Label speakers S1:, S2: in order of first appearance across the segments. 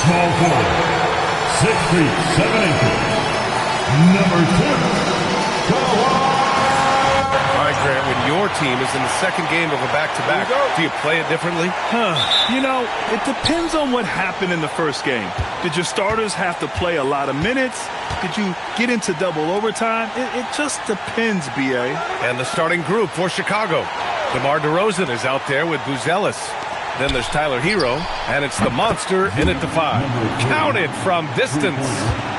S1: Small forward, 6 feet 7 inches. Number 2.
S2: All right, Grant, when your team is in the second game of a back-to-back, do you play it differently?
S3: You know, it depends on what happened in the first game. Did your starters have to play a lot of minutes? Did you get into double overtime? It just depends, B.A.
S2: And the starting group for Chicago. DeMar DeRozan is out there with Buzelis. Then there's Tyler Hero, and it's the monster in at the 5. Counted from distance.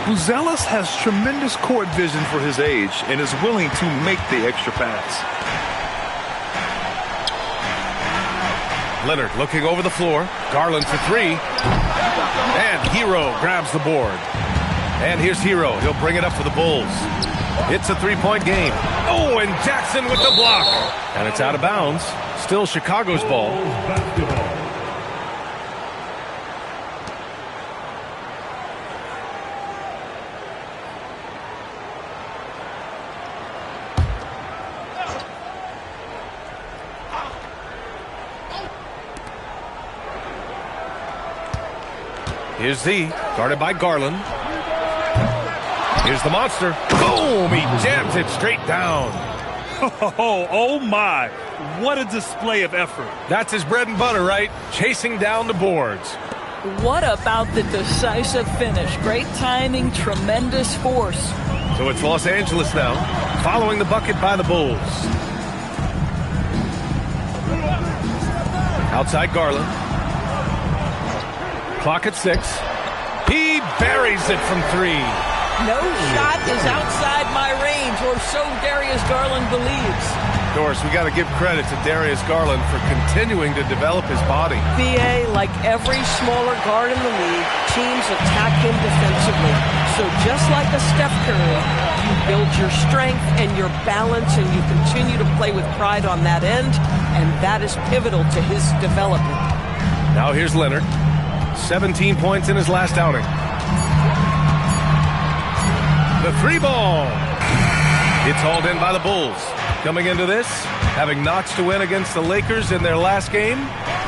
S3: Buzelis has tremendous court vision for his age and is willing to make the extra pass.
S2: Leonard looking over the floor. Garland for 3. And Hero grabs the board. And here's Hero. He'll bring it up for the Bulls. It's a 3-point game. Oh, and Jackson with the block. And it's out of bounds. Still Chicago's ball. Here's Z, guarded by Garland. Here's the monster. Boom! He jams it straight down.
S3: Oh my! What a display of effort.
S2: That's his bread and butter, right? Chasing down the boards.
S4: What about the decisive finish? Great timing, tremendous force.
S2: So it's Los Angeles now, following the bucket by the Bulls. Outside Garland. Clock at 6. He buries it from 3.
S4: No shot is outside my range, or so Darius Garland believes.
S2: Doris, we got to give credit to Darius Garland for continuing to develop his body.
S4: BA, like every smaller guard in the league, teams attack him defensively. So just like a Steph Curry, you build your strength and your balance, and you continue to play with pride on that end, and that is pivotal to his development.
S2: Now here's Leonard. 17 points in his last outing. The 3 ball. It's hauled in by the Bulls. Coming into this, having notched to win against the Lakers in their last game.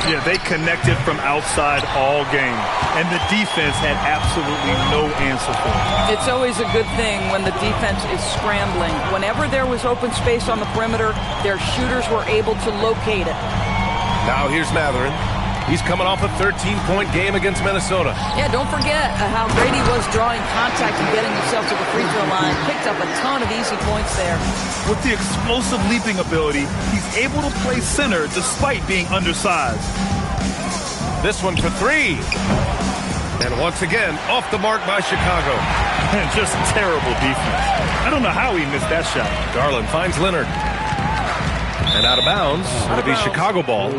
S3: Yeah, they connected from outside all game, and the defense had absolutely no answer for it.
S4: It's always a good thing when the defense is scrambling. Whenever there was open space on the perimeter, their shooters were able to locate it.
S2: Now here's Matherin. He's coming off a 13-point game against Minnesota.
S4: Yeah, don't forget how great he was drawing contact and getting himself to the free throw line. Picked up a ton of easy points there.
S3: With the explosive leaping ability, he's able to play center despite being undersized.
S2: This one for 3. And once again, off the mark by Chicago.
S3: And just terrible defense. I don't know how he missed that shot.
S2: Garland finds Leonard. And out of bounds. It'll be Chicago ball.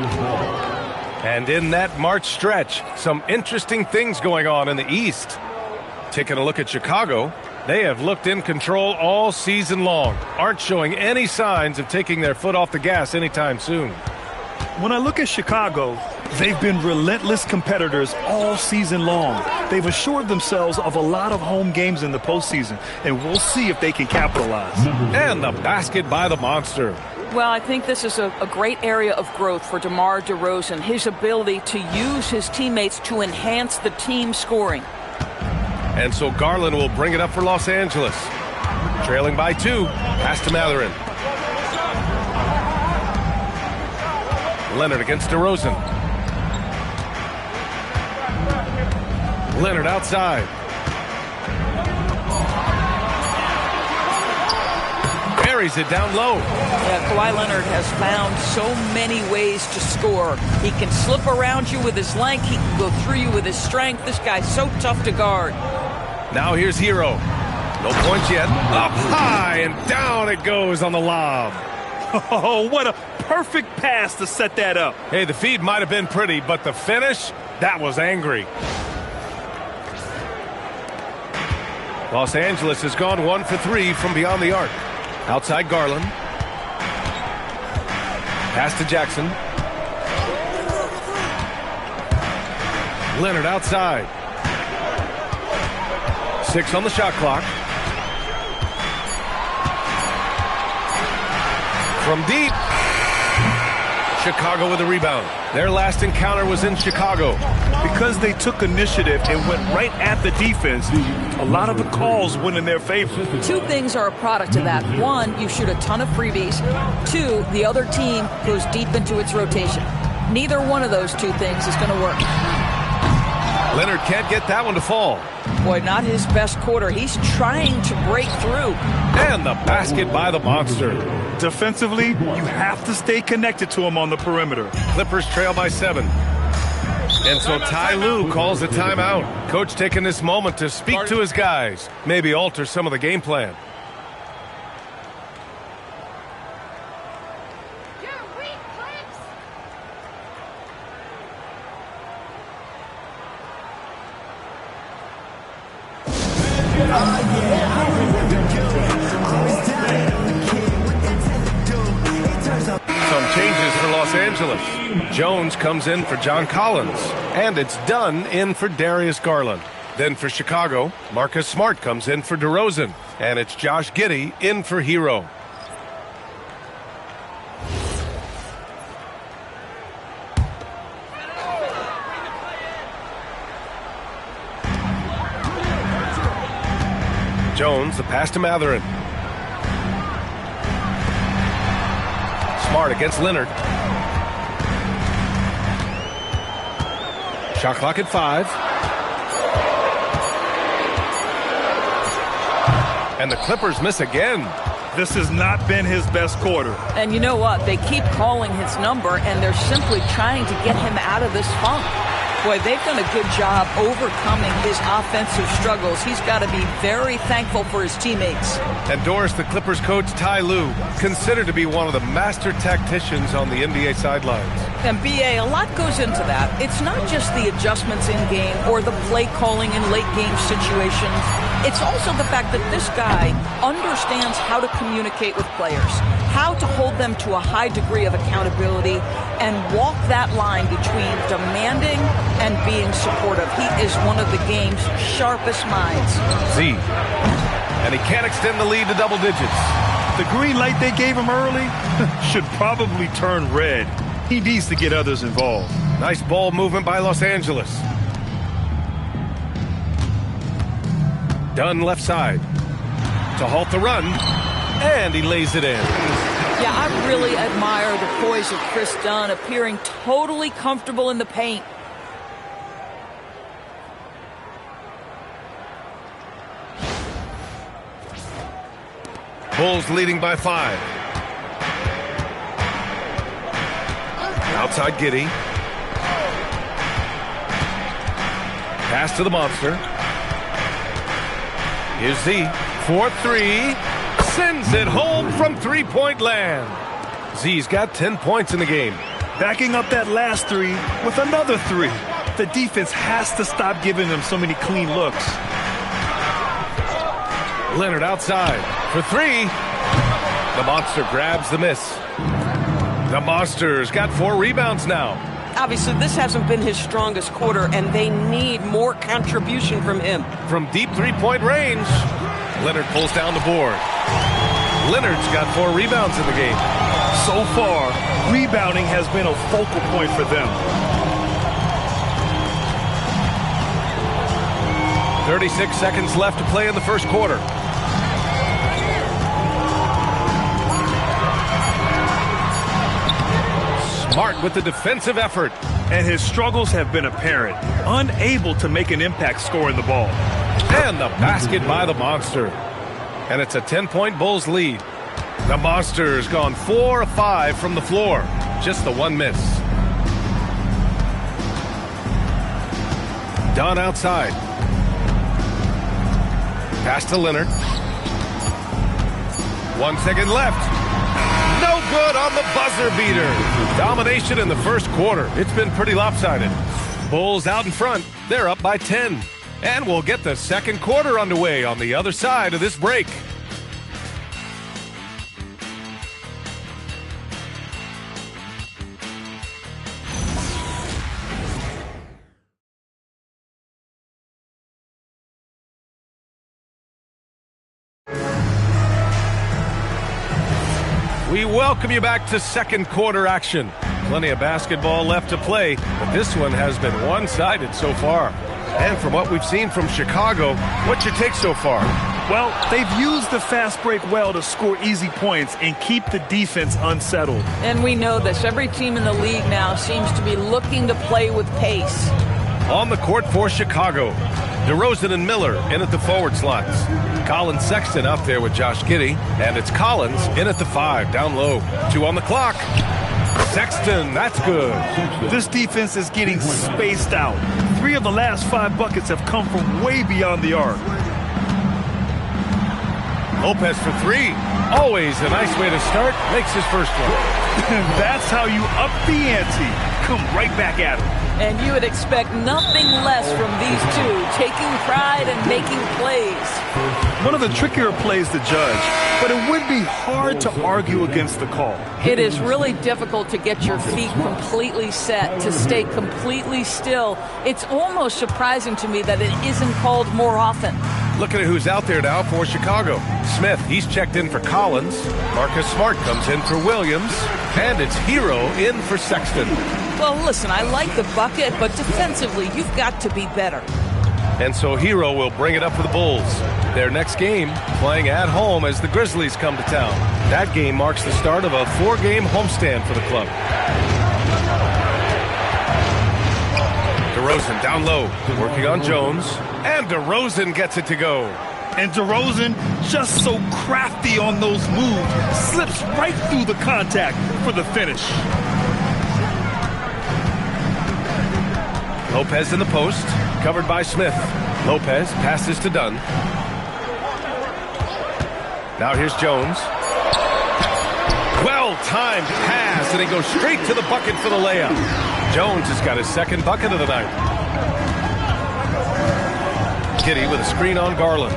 S2: And in that March stretch, some interesting things going on in the East. Taking a look at Chicago, they have looked in control all season long. Aren't showing any signs of taking their foot off the gas anytime soon.
S3: When I look at Chicago, they've been relentless competitors all season long. They've assured themselves of a lot of home games in the postseason, and we'll see if they can capitalize.
S2: And the basket by the monster.
S4: Well, I think this is a great area of growth for DeMar DeRozan, his ability to use his teammates to enhance the team scoring.
S2: And so Garland will bring it up for Los Angeles. Trailing by 2. Pass to Matherin. Leonard against DeRozan. Leonard outside. Buries it down low.
S4: Yeah, Kawhi Leonard has found so many ways to score. He can slip around you with his length. He can go through you with his strength. This guy's so tough to guard.
S2: Now here's Hero. No points yet. Up high and down it goes on the lob.
S3: Oh, what a perfect pass to set that up.
S2: Hey, the feed might have been pretty, but the finish, that was angry. Los Angeles has gone 1 for 3 from beyond the arc. Outside Garland. Pass to Jackson. Leonard outside. 6 on the shot clock. From deep. Chicago with a rebound. Their last encounter was in Chicago.
S3: Because they took initiative and went right at the defense, a lot of the calls went in their favor.
S5: Two things are a product of that. One, you shoot a ton of freebies. Two, the other team goes deep into its rotation. Neither one of those two things is going to work.
S2: Leonard can't get that one to fall.
S4: Boy, not his best quarter. He's trying to break through.
S2: And the basket by the Monster.
S3: Defensively, you have to stay connected to him on the perimeter.
S2: Clippers trail by 7. And so Ty Lue calls a timeout. Coach taking this moment to speak to his guys. Maybe alter some of the game plan. Some changes for Los Angeles. Jones comes in for John Collins. And it's Dunn in for Darius Garland. Then for Chicago, Marcus Smart comes in for DeRozan. And it's Josh Giddey in for Hero. Jones, the pass to Matherin. Smart against Leonard. Shot clock at 5. And the Clippers miss again.
S3: This has not been his best quarter.
S5: And you know what? They keep calling his number, and they're simply trying to get him out of this funk. Boy, they've done a good job overcoming his offensive struggles. He's got to be very thankful for his teammates.
S2: And Doris, the Clippers coach Ty Lue, considered to be one of the master tacticians on the NBA sidelines.
S5: And B.A., a lot goes into that. It's not just the adjustments in game or the play calling in late game situations. It's also the fact that this guy understands how to communicate with players, how to hold them to a high degree of accountability, and walk that line between demanding and being supportive. He is one of the game's sharpest minds.
S2: Z. And he can't extend the lead to double digits.
S3: The green light they gave him early should probably turn red. He needs to get others involved.
S2: Nice ball movement by Los Angeles. Dunn left side to halt the run, and he lays it in.
S5: Yeah, I really admire the poise of Chris Dunn, appearing totally comfortable in the paint.
S2: Bulls leading by 5. Outside Giddey. Pass to the Monster. Here's Z. 4-3. Sends it home from three-point land. Z's got 10 points in the game.
S3: Backing up that last 3 with another 3. The defense has to stop giving them so many clean looks.
S2: Leonard outside for 3. The Monster grabs the miss. The Monster's got 4 rebounds now.
S4: Obviously, this hasn't been his strongest quarter, and they need more contribution from him.
S2: From deep three-point range, Leonard pulls down the board. Leonard's got 4 rebounds in the game.
S3: So far, rebounding has been a focal point for them.
S2: 36 seconds left to play in the first quarter. Smart with the defensive effort.
S3: And his struggles have been apparent. Unable to make an impact scoring the ball.
S2: And the basket by the Monster. And it's a 10-point Bulls lead. The Monster's gone 4 of 5 from the floor. Just the 1 miss. Dunn outside. Pass to Leonard. 1 second left. No good on the buzzer beater. Domination in the first quarter. It's been pretty lopsided. Bulls out in front. They're up by 10. And we'll get the second quarter underway on the other side of this break. We welcome you back to second quarter action. Plenty of basketball left to play, but this one has been one-sided so far. And from what we've seen from Chicago, what's your take so far?
S3: Well, they've used the fast break well to score easy points and keep the defense unsettled.
S5: And we know this. Every team in the league now seems to be looking to play with pace.
S2: On the court for Chicago, DeRozan and Miller in at the forward slots. Colin Sexton out there with Josh Giddey, and it's Collins in at the 5, down low. 2 on the clock. Sexton, that's good.
S3: This defense is getting spaced out. 3 of the last 5 buckets have come from way beyond the arc.
S2: Lopez for 3. Always a nice way to start. Makes his first one.
S3: That's how you up the ante. Come right back at him.
S5: And you would expect nothing less from these two, taking pride and making plays.
S3: One of the trickier plays to judge, but it would be hard to argue against the call.
S5: It is really difficult to get your feet completely set, to stay completely still. It's almost surprising to me that it isn't called more often.
S2: Looking at who's out there now for Chicago. Smith, he's checked in for Collins. Marcus Smart comes in for Williams. And it's Hero in for Sexton.
S5: Well, listen, I like the bucket, but defensively, you've got to be better.
S2: And so Hero will bring it up for the Bulls. Their next game, playing at home as the Grizzlies come to town. That game marks the start of a 4-game homestand for the club. DeRozan down low, working on Jones. And DeRozan gets it to go.
S3: And DeRozan, just so crafty on those moves, slips right through the contact for the finish.
S2: Lopez in the post, covered by Smith. Lopez passes to Dunn. Now here's Jones. Well-timed pass, and he goes straight to the bucket for the layup. Jones has got his second bucket of the night. Giddey with a screen on Garland.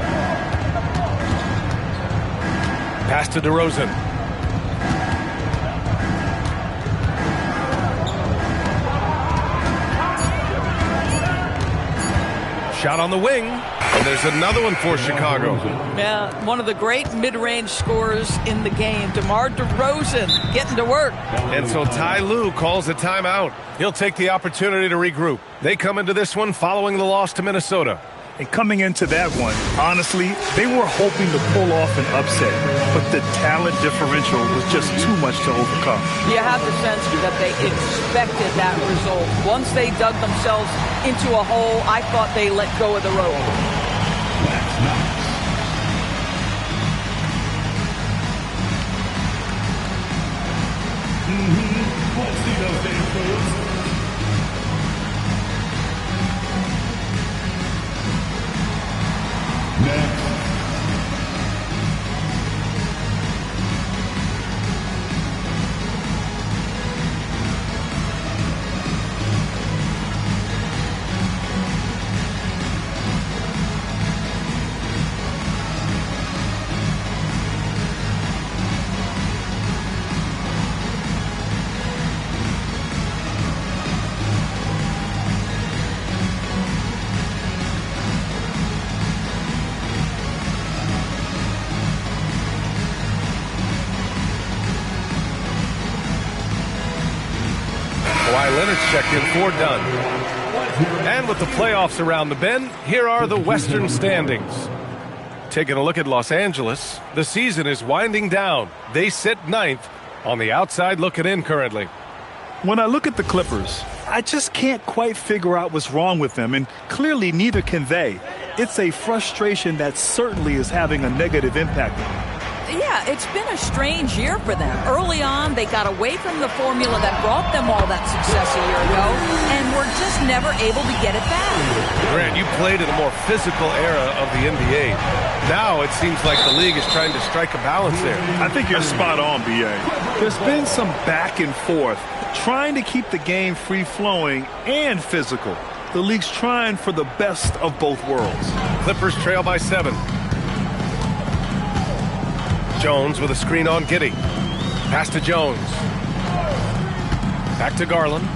S2: Pass to DeRozan. Shot on the wing, and there's another one for Chicago.
S5: Yeah, one of the great mid-range scorers in the game, DeMar DeRozan, getting to work.
S2: And so Ty Lue calls a timeout. He'll take the opportunity to regroup. They come into this one following the loss to Minnesota.
S3: And coming into that one, honestly, they were hoping to pull off an upset, but the talent differential was just too much to overcome.
S5: You have the sense that they expected that result. Once they dug themselves into a hole, I thought they let go of the rope.
S1: Let's see those damn fools. Next.
S2: Leonard's checked in for Dunn. And with the playoffs around the bend, here are the Western standings. Taking a look at Los Angeles, the season is winding down. They sit 9th on the outside looking in currently.
S3: When I look at the Clippers, I just can't quite figure out what's wrong with them, and clearly neither can they. It's a frustration that certainly is having a negative impact on them.
S5: Yeah, it's been a strange year for them. Early on, they got away from the formula that brought them all that success a year ago, and were just never able to get it back.
S2: Grant, you played in a more physical era of the NBA. Now it seems like the league is trying to strike a balance there.
S3: I think you're spot on, B.A. There's been some back and forth, trying to keep the game free-flowing and physical. The league's trying for the best of both worlds.
S2: Clippers trail by 7. Jones with a screen on Giddey. Pass to Jones. Back to Garland.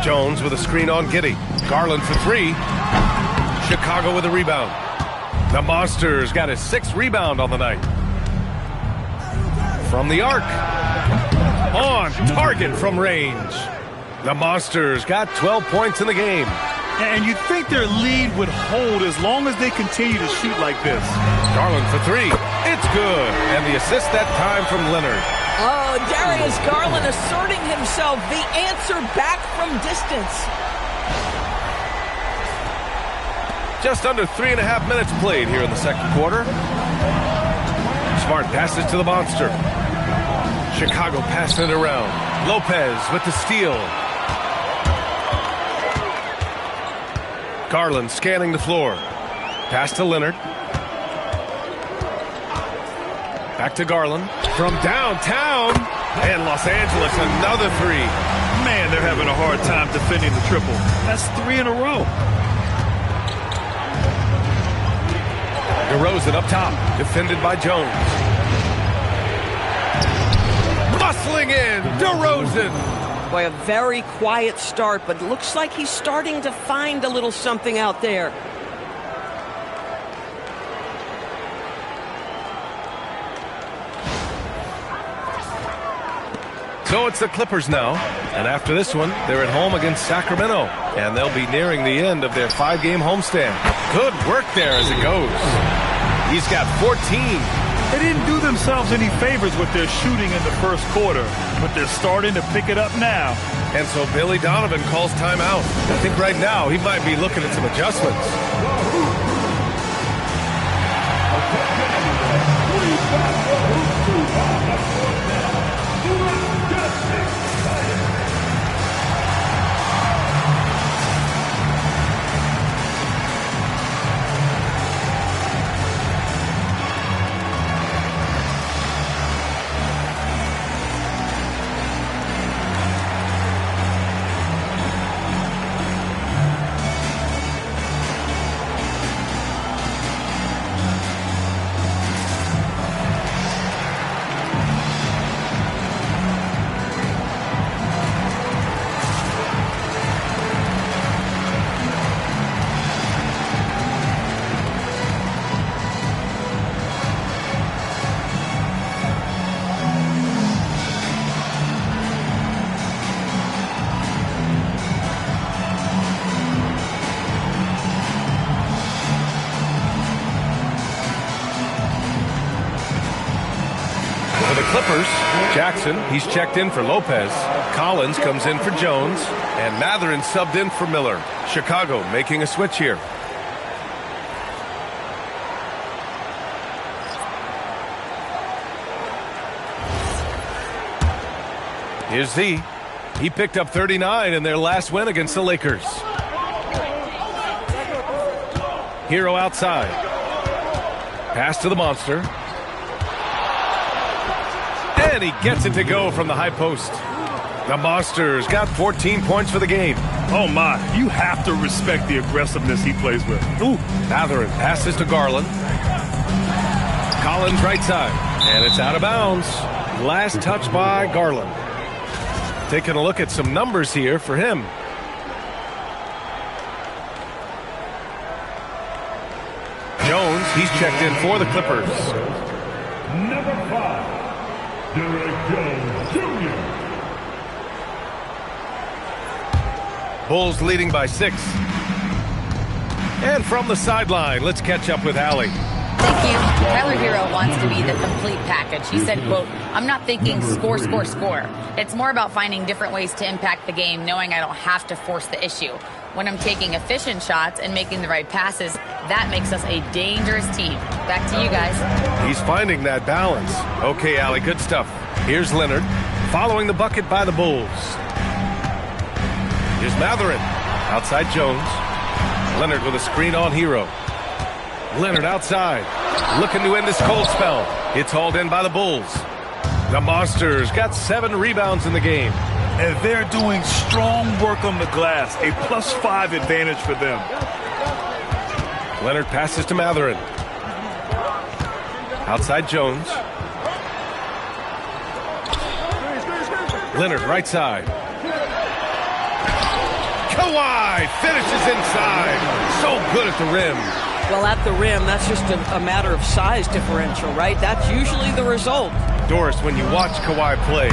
S2: Jones with a screen on Giddey. Garland for 3. Chicago with a rebound. The Monsters got his 6th rebound on the night. From the arc. On target from range. The Monsters got 12 points in the game.
S3: And you'd think their lead would hold as long as they continue to shoot like this.
S2: Garland for three. It's good. And the assist that time from Leonard.
S4: Oh, Darius Garland asserting himself, the answer back from distance.
S2: Just under 3.5 minutes played here in the second quarter. Smart passes to the Monster. Chicago passing it around. Lopez with the steal. Garland scanning the floor. Pass to Leonard. Back to Garland. From downtown. And Los Angeles, another three.
S3: Man, they're having a hard time defending the triple. That's 3 in a row.
S2: DeRozan up top. Defended by Jones. Bustling in. DeRozan.
S4: Boy, a very quiet start, but looks like he's starting to find a little something out there.
S2: So it's the Clippers now, and after this one, they're at home against Sacramento, and they'll be nearing the end of their 5-game homestand. Good work there as it goes. He's got 14.
S3: They didn't do themselves any favors with their shooting in the first quarter, but they're starting to pick it up now.
S2: And so Billy Donovan calls timeout. I think right now he might be looking at some adjustments. Clippers, Jackson, he's checked in for Lopez. Collins comes in for Jones. And Matherin subbed in for Miller. Chicago making a switch here. Here's Z. He picked up 39 in their last win against the Lakers. Hero outside. Pass to the Monster. And he gets it to go from the high post. The Monsters got 14 points for the game.
S3: Oh, my. You have to respect the aggressiveness he plays with. Ooh.
S2: Matherin passes to Garland. Collins right side. And it's out of bounds. Last touch by Garland. Taking a look at some numbers here for him. Jones, he's checked in for the Clippers.
S1: Number 5. Derek Jones Jr.
S2: Bulls leading by 6. And from the sideline, let's catch up with Allie.
S6: Thank you. Tyler Hero wants to be the complete package. He said, quote, "I'm not thinking score, score, score. It's more about finding different ways to impact the game, knowing I don't have to force the issue. When I'm taking efficient shots and making the right passes, that makes us a dangerous team." Back to you guys.
S2: He's finding that balance. Okay, Allie, good stuff. Here's Leonard, following the bucket by the Bulls. Here's Matherin, outside Jones. Leonard with a screen on Hero. Leonard outside, looking to end this cold spell. It's hauled in by the Bulls. The Monsters got 7 rebounds in the game.
S3: And they're doing strong work on the glass, a +5 advantage for them.
S2: Leonard passes to Matherin. Outside Jones. Leonard right side. Kawhi finishes inside. So good at the rim.
S4: Well, at the rim, that's just a matter of size differential, right? That's usually the result.
S2: Doris, when you watch Kawhi play,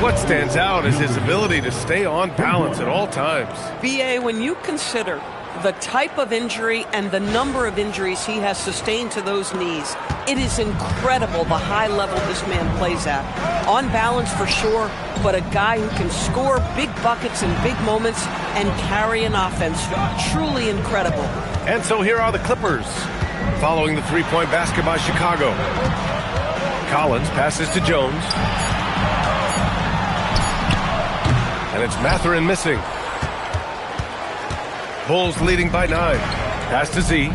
S2: what stands out is his ability to stay on balance at all times.
S4: BA, when you consider the type of injury and the number of injuries he has sustained to those knees, it is incredible the high level this man plays at. On balance for sure, but a guy who can score big buckets in big moments and carry an offense. Truly incredible.
S2: And so here are the Clippers, following the three-point basket by Chicago. Collins passes to Jones. And it's Mathurin missing. Bulls leading by 9. Pass to Z.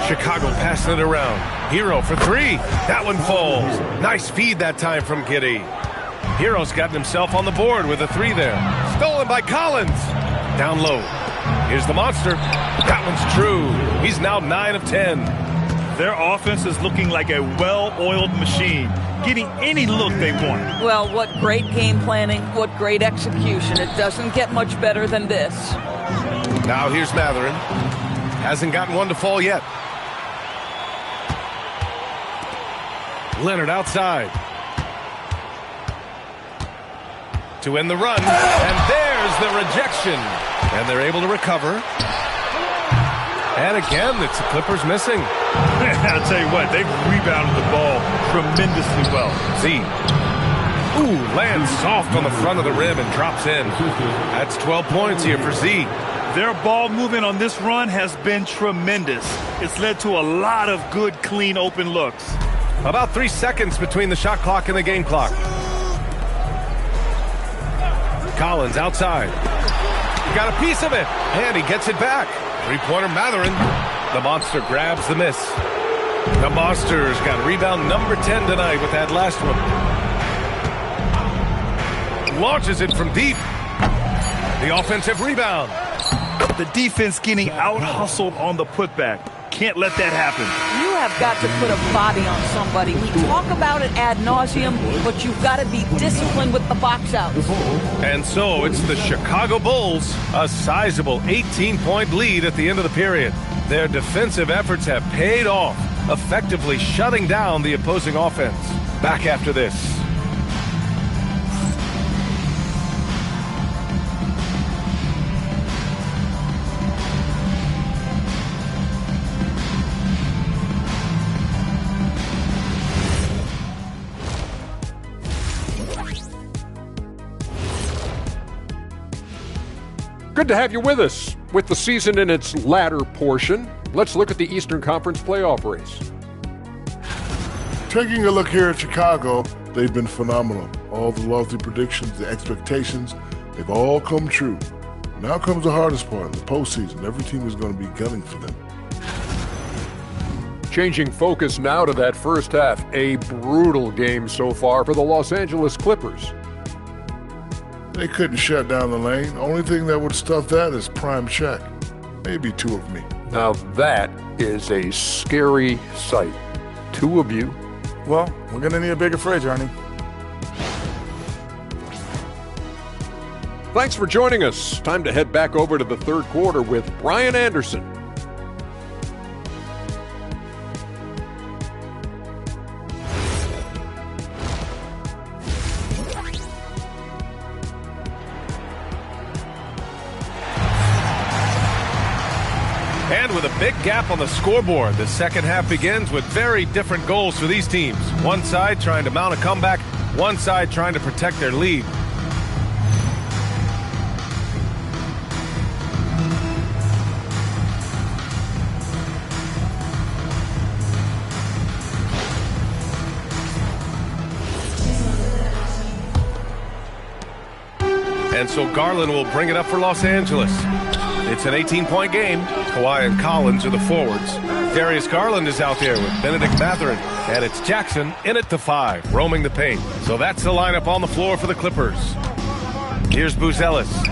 S2: Chicago passing it around. Hero for 3. That one falls. Nice feed that time from Giddey. Hero's gotten himself on the board with a 3 there. Stolen by Collins. Down low. Here's the monster. That one's true. He's now 9 of 10.
S3: Their offense is looking like a well-oiled machine, getting any look they want.
S5: Well, what great game planning, what great execution. It doesn't get much better than this.
S2: Now here's Mathurin. Hasn't gotten one to fall yet. Leonard outside. To end the run. And there's the rejection. And they're able to recover. And again, it's the Clippers missing.
S3: I'll tell you what, they've rebounded the ball tremendously well.
S2: Z. Ooh, lands soft on the front of the rim and drops in. That's 12 points here for Z.
S3: Their ball movement on this run has been tremendous. It's led to a lot of good, clean, open looks.
S2: About 3 seconds between the shot clock and the game clock. Collins outside. He got a piece of it, and he gets it back. Three-pointer Mathurin. The monster grabs the miss. The Monsters got rebound number 10 tonight with that last one. Launches it from deep. The offensive rebound.
S3: The defense getting out-hustled on the putback. Can't let that happen.
S5: You have got to put a body on somebody. We talk about it ad nauseum, but you've got to be disciplined with the box outs.
S2: And so it's the Chicago Bulls, a sizable 18-point lead at the end of the period. Their defensive efforts have paid off, effectively shutting down the opposing offense. Back after this.
S7: Good to have you with us. With the season in its latter portion, let's look at the Eastern Conference playoff race.
S8: Taking a look here at Chicago, they've been phenomenal. All the lofty predictions, the expectations, they've all come true. Now comes the hardest part, the postseason. Every team is going to be gunning for them.
S7: Changing focus now to that first half, a brutal game so far for the Los Angeles Clippers.
S8: They couldn't shut down the lane. Only thing that would stuff that is prime check. Maybe 2 of me.
S7: Now that is a scary sight. 2 of you.
S9: Well, we're going to need a bigger fridge, Arnie.
S7: Thanks for joining us. Time to head back over to the third quarter with Brian Anderson.
S2: And with a big gap on the scoreboard, the second half begins with very different goals for these teams. One side trying to mount a comeback, one side trying to protect their lead. And so Garland will bring it up for Los Angeles. It's an 18-point game. Kawhi and Collins are the forwards. Darius Garland is out there with Benedict Mathurin. And it's Jackson in at the 5, roaming the paint. So that's the lineup on the floor for the Clippers. Here's Buzelis.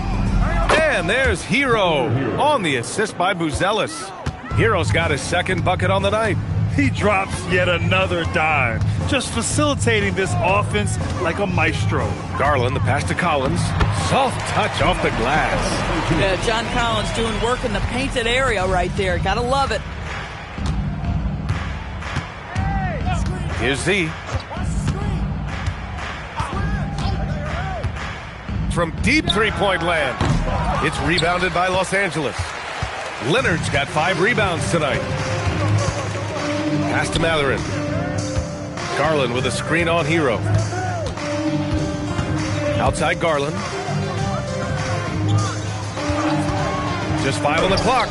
S2: And there's Hero on the assist by Buzelis. Hero's got his second bucket on the night.
S3: He drops yet another dime, just facilitating this offense like a maestro.
S2: Garland, the pass to Collins. Soft touch off the glass.
S5: Yeah, John Collins doing work in the painted area right there. Gotta love it.
S2: Here's Z. From deep three-point land. It's rebounded by Los Angeles. Leonard's got 5 rebounds tonight. Pass to Matherin. Garland with a screen on Hero. Outside Garland. Just 5 on the clock.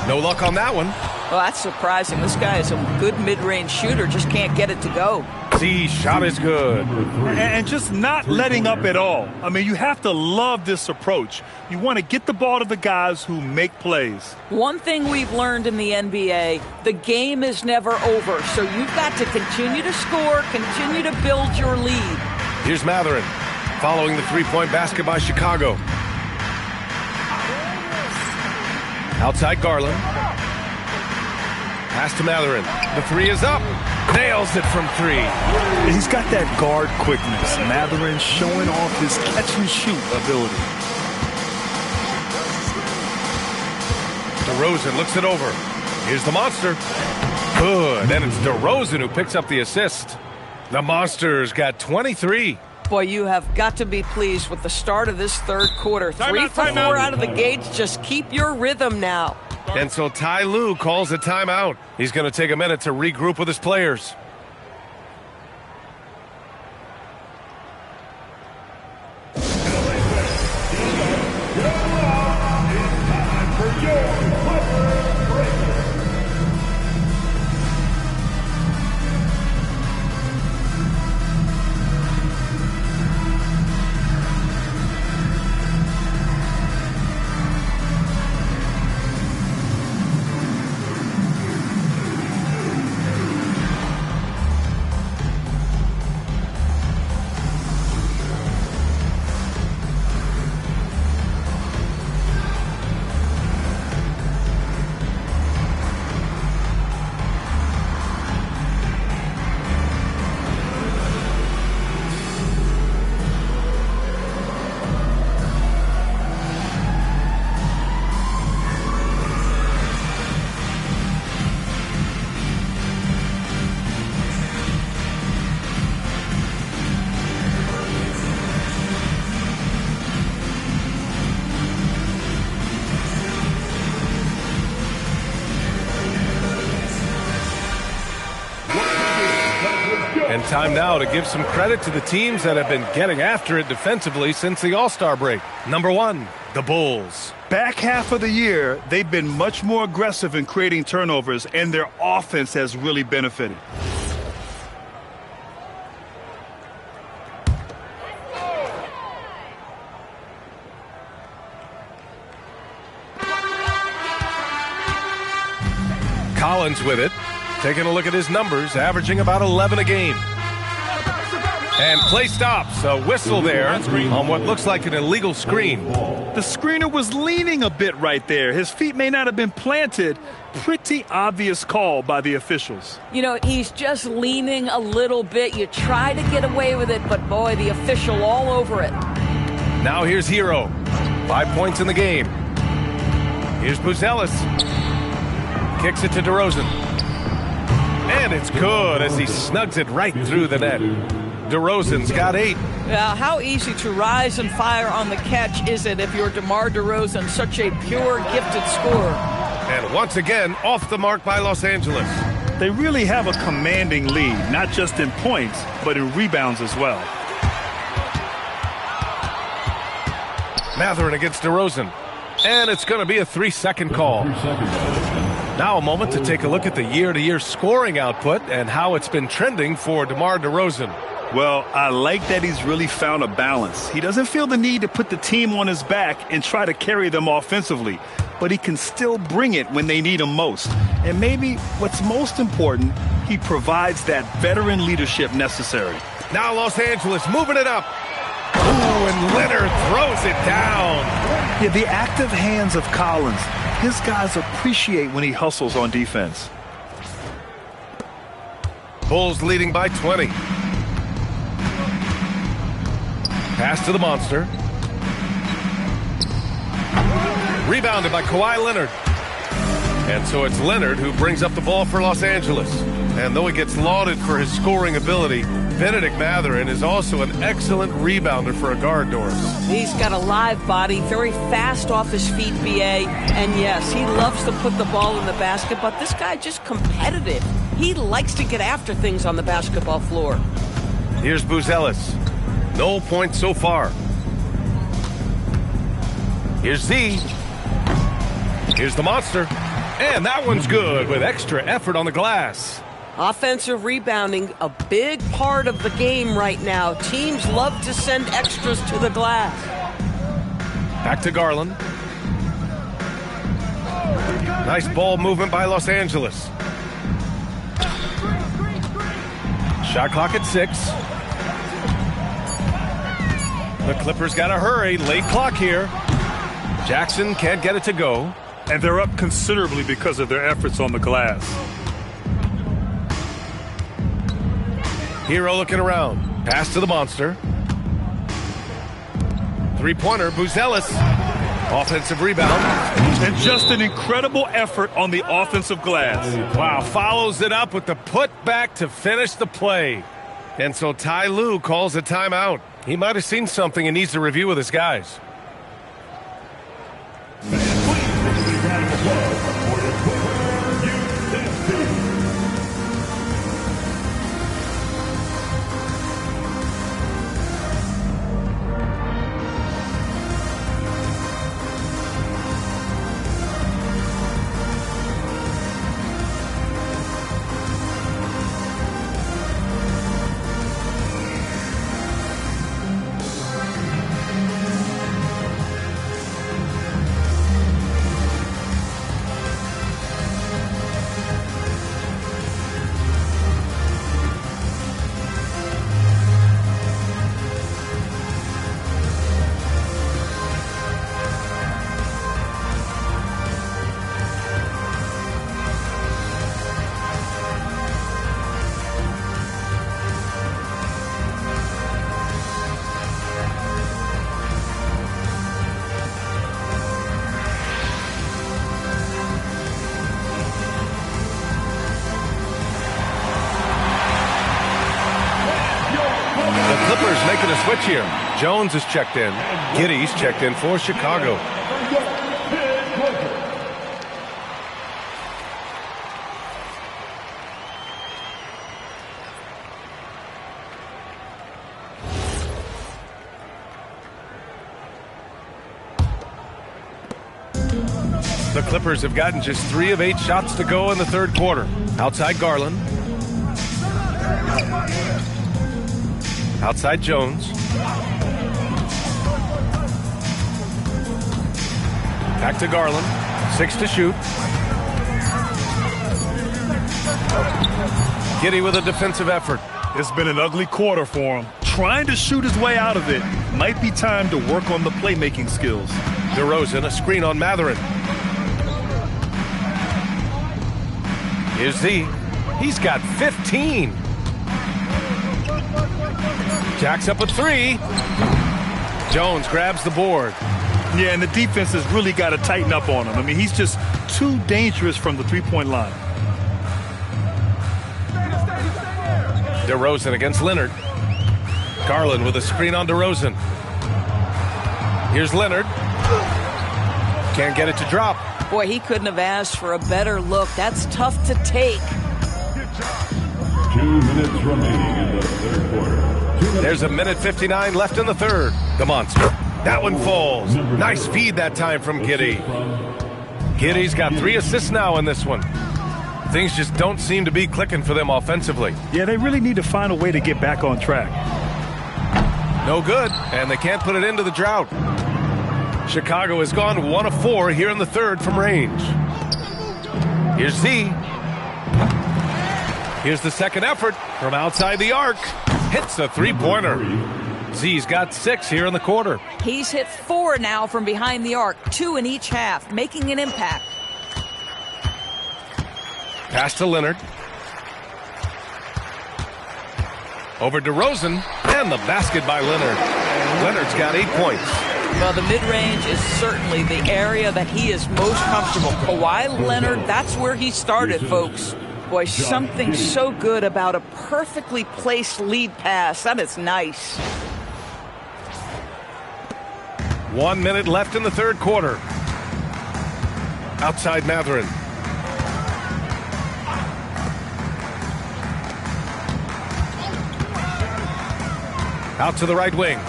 S2: No luck on that one.
S4: Well, that's surprising. This guy is a good mid-range shooter, just can't get it to go.
S2: Z shot is good.
S3: And just not letting up at all. I mean, you have to love this approach. You want to get the ball to the guys who make plays.
S5: One thing we've learned in the NBA, the game is never over. So you've got to continue to score, continue to build your lead.
S2: Here's Matherin following the three-point basket by Chicago. Outside Garland. Pass to Matherin. The 3 is up. Nails it from 3.
S3: He's got that guard quickness. Matherin showing off his catch-and-shoot ability.
S2: DeRozan looks it over. Here's the monster. Good. And it's DeRozan who picks up the assist. The Monster's got 23.
S4: Boy, you have got to be pleased with the start of this third quarter. 3 for 4 out of the gates. Just keep your rhythm now.
S2: And so Ty Lue calls a timeout. He's going to take a minute to regroup with his players. And time now to give some credit to the teams that have been getting after it defensively since the All-Star break. Number 1, the Bulls.
S3: Back half of the year, they've been much more aggressive in creating turnovers, and their offense has really benefited.
S2: Collins with it. Taking a look at his numbers, averaging about 11 a game. And play stops. A whistle there on what looks like an illegal screen.
S3: The screener was leaning a bit right there. His feet may not have been planted. Pretty obvious call by the officials.
S5: You know, he's just leaning a little bit. You try to get away with it, but boy, the official all over it.
S2: Now here's Hero. 5 points in the game. Here's Buzelis. Kicks it to DeRozan. And it's good as he snugs it right through the net. DeRozan's got 8.
S4: Now, how easy to rise and fire on the catch is it if you're DeMar DeRozan, such a pure, gifted scorer?
S2: And once again, off the mark by Los Angeles.
S3: They really have a commanding lead, not just in points, but in rebounds as well.
S2: Matherin against DeRozan. And it's going to be a 3-second call. Now a moment to take a look at the year-to-year scoring output and how it's been trending for DeMar DeRozan.
S3: Well, I like that he's really found a balance. He doesn't feel the need to put the team on his back and try to carry them offensively, but he can still bring it when they need him most. And maybe what's most important, he provides that veteran leadership necessary.
S2: Now Los Angeles moving it up. Ooh, and Leonard throws it down.
S3: Yeah, the active hands of Collins. His guys appreciate when he hustles on defense.
S2: Bulls leading by 20. Pass to the Monster. Rebounded by Kawhi Leonard. And so it's Leonard who brings up the ball for Los Angeles. And though he gets lauded for his scoring ability, Benedict Mathurin is also an excellent rebounder for a guard, Doris.
S4: He's got a live body, very fast off his feet, B.A. And yes, he loves to put the ball in the basket, but this guy just competitive. He likes to get after things on the basketball floor.
S2: Here's Buzelis. No points so far. Here's Z. Here's the monster. And that one's good with extra effort on the glass.
S4: Offensive rebounding, a big part of the game right now. Teams love to send extras to the glass.
S2: Back to Garland. Nice ball movement by Los Angeles. Shot clock at 6. The Clippers got to hurry. Late clock here. Jackson can't get it to go.
S3: And they're up considerably because of their efforts on the glass.
S2: Hero looking around. Pass to the monster. Three-pointer, Buzelis. Offensive rebound.
S3: And just an incredible effort on the offensive glass.
S2: Wow, follows it up with the putback to finish the play. And so Ty Lue calls a timeout. He might have seen something and needs to review with his guys. Making a switch here. Jones is checked in. Giddey's checked in for Chicago. The Clippers have gotten just 3 of 8 shots to go in the third quarter. Outside Garland. Outside Jones. Back to Garland. 6 to shoot. Giddey with a defensive effort.
S3: It's been an ugly quarter for him. Trying to shoot his way out of it. Might be time to work on the playmaking skills.
S2: DeRozan, a screen on Mathurin. Here's Z. He's got 15. Jacks up a 3. Jones grabs the board.
S3: Yeah, and the defense has really got to tighten up on him. I mean, he's just too dangerous from the three-point line.
S2: DeRozan against Leonard. Garland with a screen on DeRozan. Here's Leonard. Can't get it to drop.
S4: Boy, he couldn't have asked for a better look. That's tough to take.
S1: 2 minutes remaining in the third quarter.
S2: There's a minute 59 left in the third. The monster. That one falls. Nice feed that time from Giddey. Giddey's got 3 assists now in this one. Things just don't seem to be clicking for them offensively.
S3: Yeah, they really need to find a way to get back on track.
S2: No good, and they can't put it into the drought. Chicago has gone 1 of 4 here in the third from range. Here's Z. Here's the second effort from outside the arc. Hits a three-pointer. Z's got 6 here in the quarter.
S5: He's hit 4 now from behind the arc, 2 in each half, making an impact.
S2: Pass to Leonard. Over DeRozan, and the basket by Leonard. Leonard's got 8 points.
S4: Well, the mid-range is certainly the area that he is most comfortable. Kawhi Leonard, that's where he started, folks.
S5: Boy, something so good about a perfectly placed lead pass. That is nice.
S2: 1 minute left in the third quarter. Outside Matherin. Out to the right wing.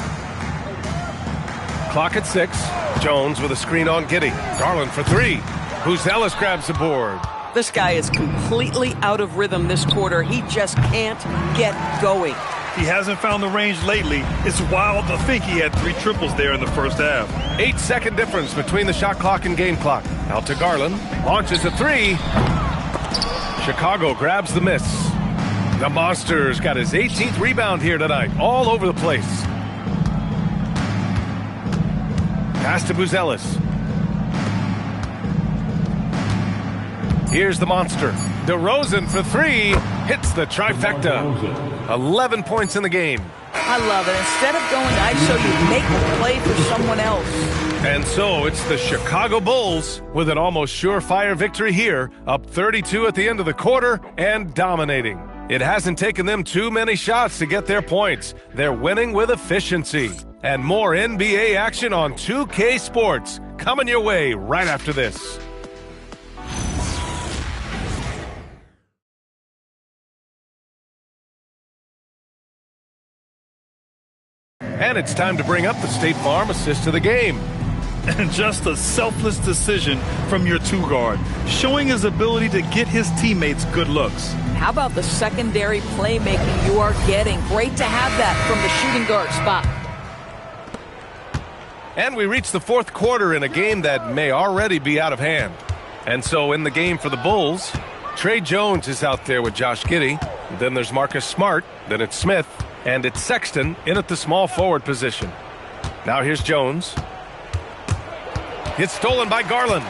S2: Clock at 6. Jones with a screen on Giddey. Garland for 3. Buzelis grabs the board.
S4: This guy is completely out of rhythm this quarter. He just can't get going.
S3: He hasn't found the range lately. It's wild to think he had 3 triples there in the first half.
S2: 8-second difference between the shot clock and game clock. Out to Garland. Launches a 3. Chicago grabs the miss. The Monsters got his 18th rebound here tonight. All over the place. Pass to Buzelis. Here's the Monster. DeRozan for 3. Hits the trifecta. 11 points in the game.
S5: I love it. Instead of going ISO, you make the play for someone else.
S2: And so it's the Chicago Bulls with an almost surefire victory here, up 32 at the end of the quarter and dominating. It hasn't taken them too many shots to get their points. They're winning with efficiency. And more NBA action on 2K Sports coming your way right after this. And it's time to bring up the State Farm assist of the game.
S3: And just a selfless decision from your 2-guard, showing his ability to get his teammates good looks.
S5: How about the secondary playmaking you are getting? Great to have that from the shooting guard spot.
S2: And we reach the fourth quarter in a game that may already be out of hand. And so in the game for the Bulls, Trey Jones is out there with Josh Giddey. Then there's Marcus Smart. Then it's Smith. And it's Sexton in at the small forward position. Now here's Jones. It's stolen by Garland.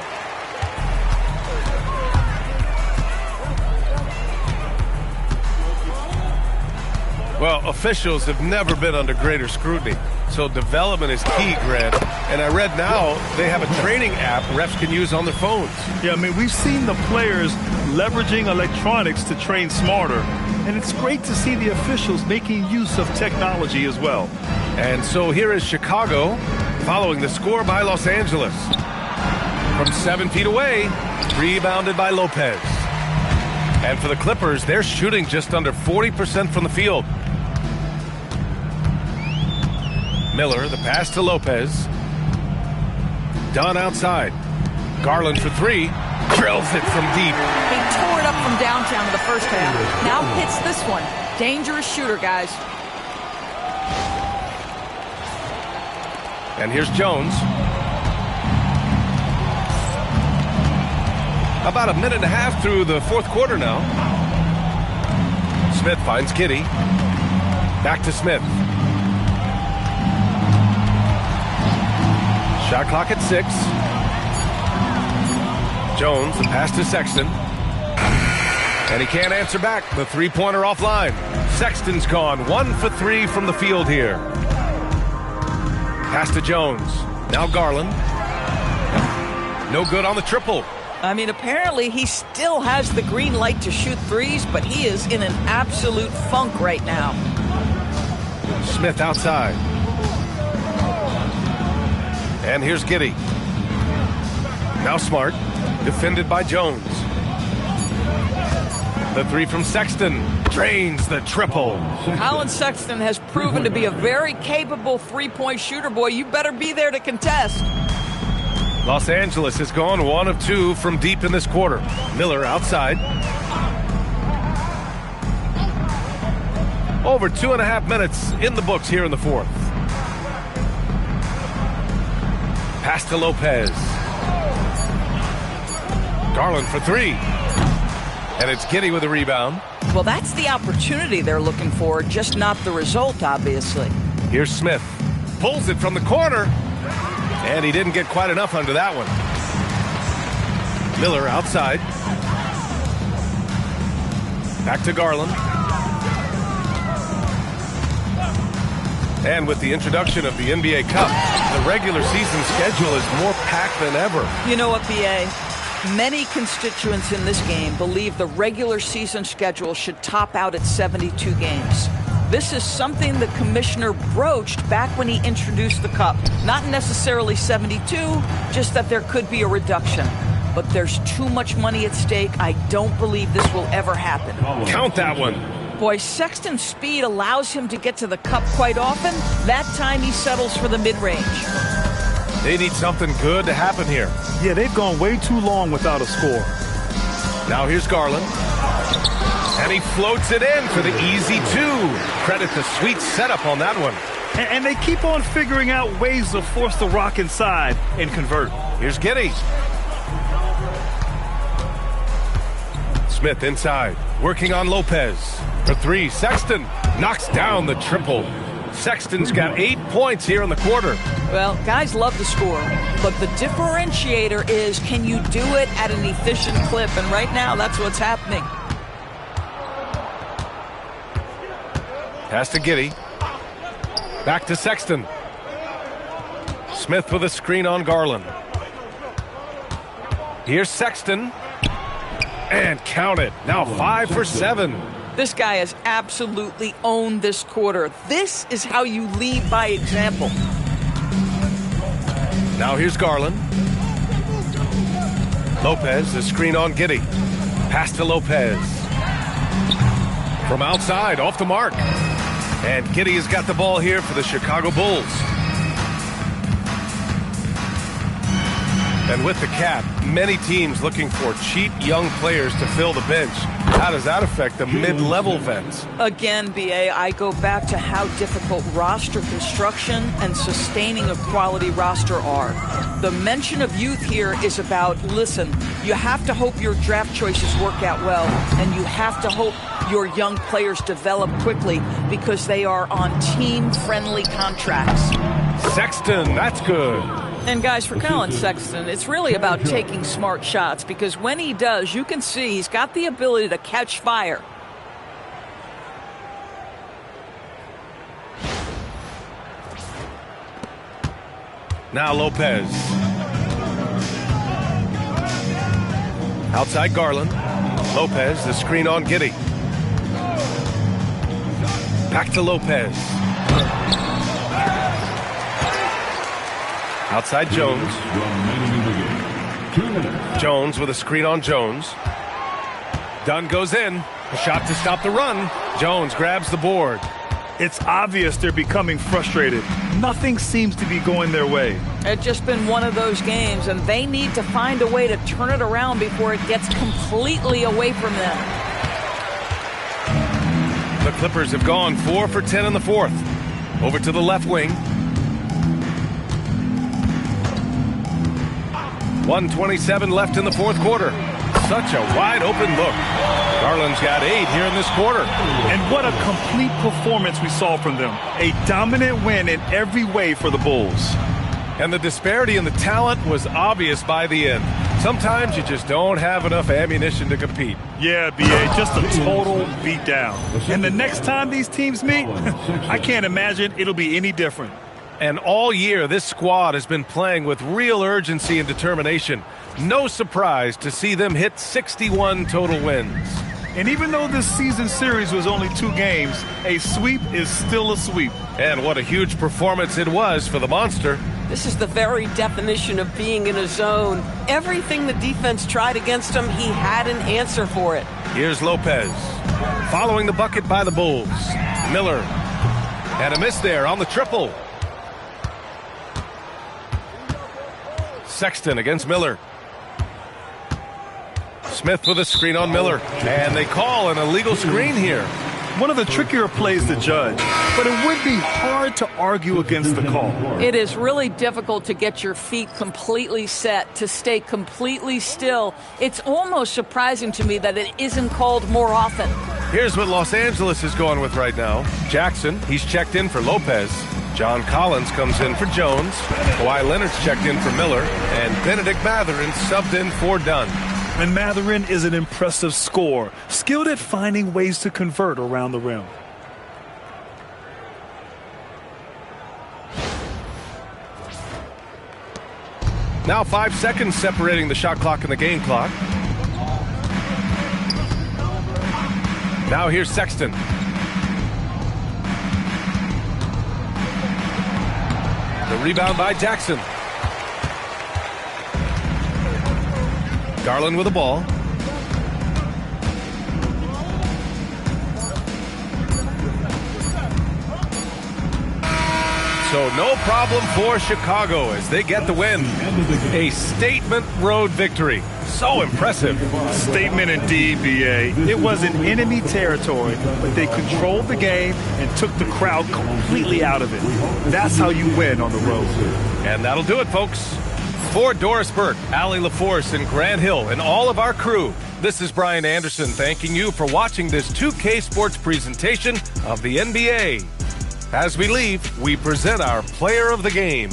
S2: Well, officials have never been under greater scrutiny. So development is key, Grant. And I read now they have a training app refs can use on their phones.
S3: Yeah, I mean, we've seen the players leveraging electronics to train smarter. And it's great to see the officials making use of technology as well.
S2: And so here is Chicago following the score by Los Angeles. From 7 feet away, rebounded by Lopez. And for the Clippers, they're shooting just under 40% from the field. Miller, the pass to Lopez. Dunn outside. Garland for 3. Drills it from deep.
S5: He tore it up from downtown in the first half. Now hits this one. Dangerous shooter, guys.
S2: And here's Jones. About a minute and a half through the fourth quarter now. Smith finds Giddey. Back to Smith. Shot clock at 6. Jones, the pass to Sexton. And he can't answer back. The three-pointer offline. Sexton's gone 1 for 3 from the field here. Pass to Jones. Now Garland. No good on the triple.
S5: I mean, apparently he still has the green light to shoot threes, but he is in an absolute funk right now.
S2: Smith outside. And here's Giddey. Now Smart. Defended by Jones. The 3 from Sexton. Drains the triple.
S5: Colin Sexton has proven to be a very capable three-point shooter. Boy, you better be there to contest.
S2: Los Angeles has gone 1 of 2 from deep in this quarter. Miller outside. Over 2.5 minutes in the books here in the fourth. Pass to Lopez. Garland for 3. And it's Giddey with a rebound.
S5: Well, that's the opportunity they're looking for, just not the result, obviously.
S2: Here's Smith. Pulls it from the corner. And he didn't get quite enough under that one. Miller outside. Back to Garland. And with the introduction of the NBA Cup, the regular season schedule is more packed than ever.
S5: You know what, B.A.? Many constituents in this game believe the regular season schedule should top out at 72 games. This is something the commissioner broached back when he introduced the Cup. Not necessarily 72, just that there could be a reduction. But there's too much money at stake. I don't believe this will ever happen.
S2: Count that one.
S5: Boy, Sexton's speed allows him to get to the Cup quite often. That time he settles for the mid-range.
S2: They need something good to happen here.
S3: Yeah, they've gone way too long without a score.
S2: Now here's Garland. And he floats it in for the easy 2. Credit the sweet setup on that one.
S3: And they keep on figuring out ways to force the rock inside and convert.
S2: Here's Giddey. Smith inside, working on Lopez. For 3, Sexton knocks down the triple. Sexton's got 8 points here in the quarter.
S5: Well, guys love to score, but the differentiator is, can you do it at an efficient clip? And right now, that's what's happening.
S2: Pass to Giddey. Back to Sexton. Smith with a screen on Garland. Here's Sexton. And count it. Now 5 for 7.
S5: This guy has absolutely owned this quarter. This is how you lead by example.
S2: Now here's Garland. Lopez, the screen on Giddey. Pass to Lopez. From outside, off the mark. And Giddey has got the ball here for the Chicago Bulls. And with the cap, many teams looking for cheap young players to fill the bench. How does that affect the mid-level vets?
S5: Again, BA, I go back to how difficult roster construction and sustaining a quality roster are. The mention of youth here is about, listen, you have to hope your draft choices work out well, and you have to hope your young players develop quickly because they are on team-friendly contracts.
S2: Sexton, that's good.
S5: And guys, for Colin Sexton, it's really about taking smart shots because when he does, you can see he's got the ability to catch fire.
S2: Now Lopez. Outside Garland. Lopez, the screen on Giddey. Back to Lopez. Outside Jones. Jones with a screen on Jones. Dunn goes in. A shot to stop the run. Jones grabs the board.
S3: It's obvious they're becoming frustrated. Nothing seems to be going their way.
S5: It's just been one of those games, and they need to find a way to turn it around before it gets completely away from them.
S2: The Clippers have gone 4 for 10 in the fourth. Over to the left wing. 1:27 left in the fourth quarter. Such a wide open look. Garland's got 8 here in this quarter.
S3: And what a complete performance we saw from them. A dominant win in every way for the Bulls.
S2: And the disparity in the talent was obvious by the end. Sometimes you just don't have enough ammunition to compete.
S3: Yeah, B.A., just a total beatdown. And the next time these teams meet, I can't imagine it'll be any different.
S2: And all year, this squad has been playing with real urgency and determination. No surprise to see them hit 61 total wins.
S3: And even though this season series was only 2 games, a sweep is still a sweep.
S2: And what a huge performance it was for the Monster.
S4: This is the very definition of being in a zone. Everything the defense tried against him, he had an answer for it.
S2: Here's Lopez. Following the bucket by the Bulls. Miller. And a miss there on the triple. Sexton against Miller. Smith with a screen on Miller. And they call an illegal screen here.
S3: One of the trickier plays to judge, but it would be hard to argue against the call.
S5: It is really difficult to get your feet completely set, to stay completely still. It's almost surprising to me that it isn't called more often.
S2: Here's what Los Angeles is going with right now. Jackson, he's checked in for Lopez. John Collins comes in for Jones. Kawhi Leonard's checked in for Miller. And Benedict Mathurin subbed in for Dunn.
S3: And Mathurin is an impressive scorer, skilled at finding ways to convert around the rim.
S2: Now 5 seconds separating the shot clock and the game clock. Now here's Sexton. The rebound by Jackson. Garland with the ball. So no problem for Chicago as they get the win. A statement road victory. So impressive.
S3: Statement indeed, B.A. It was in enemy territory, but they controlled the game and took the crowd completely out of it. That's how you win on the road.
S2: And that'll do it, folks. For Doris Burke, Allie LaForce, and Grant Hill, and all of our crew, this is Brian Anderson thanking you for watching this 2K Sports presentation of the NBA. As we leave, we present our player of the game.